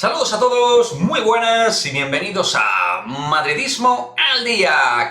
Saludos a todos, muy buenas y bienvenidos a Madridismo al Día.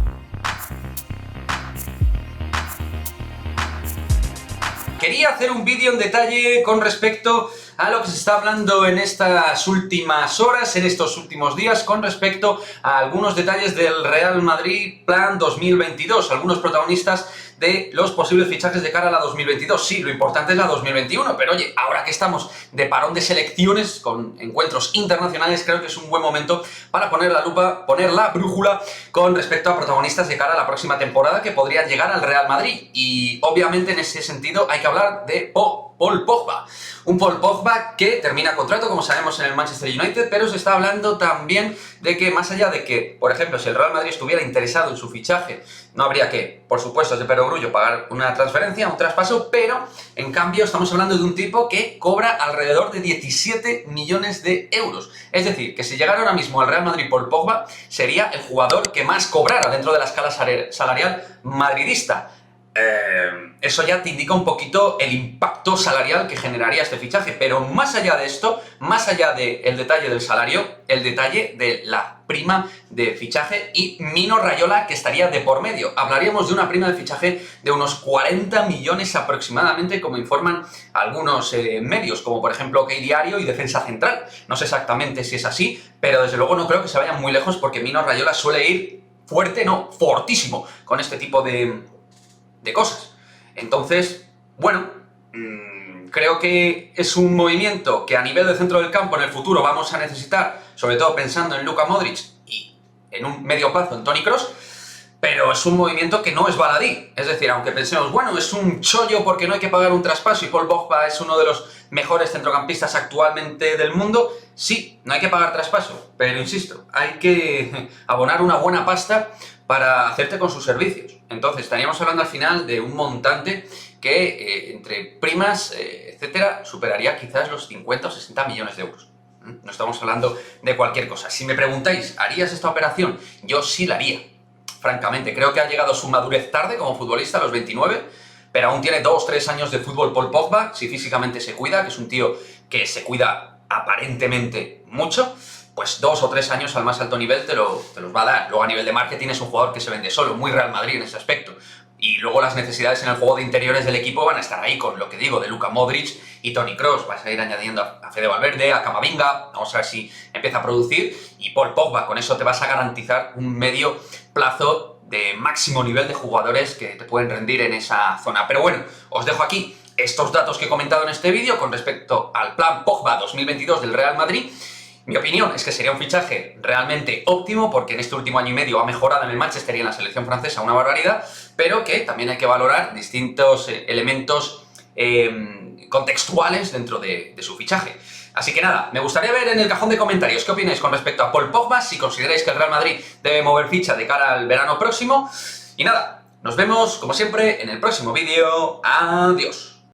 Quería hacer un vídeo en detalle con respecto a lo que se está hablando en estas últimas horas, en estos últimos días, con respecto a algunos detalles del Real Madrid Plan 2022, algunos protagonistas de los posibles fichajes de cara a la 2022. Sí, lo importante es la 2021, pero oye, ahora que estamos de parón de selecciones, con encuentros internacionales, creo que es un buen momento para poner la lupa, poner la brújula con respecto a protagonistas de cara a la próxima temporada que podrían llegar al Real Madrid. Y obviamente en ese sentido hay que hablar de Paul Pogba. Un Paul Pogba que termina contrato, como sabemos, en el Manchester United, pero se está hablando también de que, más allá de que, por ejemplo, si el Real Madrid estuviera interesado en su fichaje, no habría que, por supuesto, es de perogrullo pagar una transferencia, un traspaso, pero, en cambio, estamos hablando de un tipo que cobra alrededor de 17 millones de euros. Es decir, que si llegara ahora mismo al Real Madrid Paul Pogba, sería el jugador que más cobrara dentro de la escala salarial madridista. Eso ya te indica un poquito el impacto salarial que generaría este fichaje, pero más allá de esto, más allá del detalle del salario, el detalle de la prima de fichaje y Mino Raiola, que estaría de por medio. Hablaríamos de una prima de fichaje de unos 40 millones aproximadamente, como informan algunos medios, como por ejemplo OK Diario y Defensa Central. No sé exactamente si es así, pero desde luego no creo que se vayan muy lejos, porque Mino Raiola suele ir fuerte, no, fortísimo, con este tipo de cosas. Entonces, bueno, creo que es un movimiento que a nivel de centro del campo en el futuro vamos a necesitar, sobre todo pensando en Luka Modric y en un medio plazo en Toni Kroos, pero es un movimiento que no es baladí. Es decir, aunque pensemos, bueno, es un chollo porque no hay que pagar un traspaso y Paul Pogba es uno de los mejores centrocampistas actualmente del mundo, sí, no hay que pagar traspaso, pero insisto, hay que abonar una buena pasta para hacerte con sus servicios. Entonces, estaríamos hablando al final de un montante que, entre primas, etcétera, superaría quizás los 50 o 60 millones de euros. No estamos hablando de cualquier cosa. Si me preguntáis, ¿harías esta operación? Yo sí la haría, francamente. Creo que ha llegado su madurez tarde como futbolista, a los 29, pero aún tiene 2-3 años de fútbol Paul Pogba, si físicamente se cuida, que es un tío que se cuida aparentemente mucho. Pues 2 o 3 años al más alto nivel te los va a dar. Luego, a nivel de marketing, es un jugador que se vende solo, muy Real Madrid en ese aspecto. Y luego las necesidades en el juego de interiores del equipo van a estar ahí, con lo que digo, de Luka Modric y Toni Kroos. Vas a ir añadiendo a Fede Valverde, a Camavinga, vamos a ver si empieza a producir. Y Paul Pogba, con eso te vas a garantizar un medio plazo de máximo nivel de jugadores que te pueden rendir en esa zona. Pero bueno, os dejo aquí estos datos que he comentado en este vídeo con respecto al plan Pogba 2022 del Real Madrid. Mi opinión es que sería un fichaje realmente óptimo, porque en este último año y medio ha mejorado en el Manchester y en la selección francesa una barbaridad, pero que también hay que valorar distintos elementos contextuales dentro de su fichaje. Así que nada, me gustaría ver en el cajón de comentarios qué opináis con respecto a Paul Pogba, si consideráis que el Real Madrid debe mover ficha de cara al verano próximo. Y nada, nos vemos como siempre en el próximo vídeo. Adiós.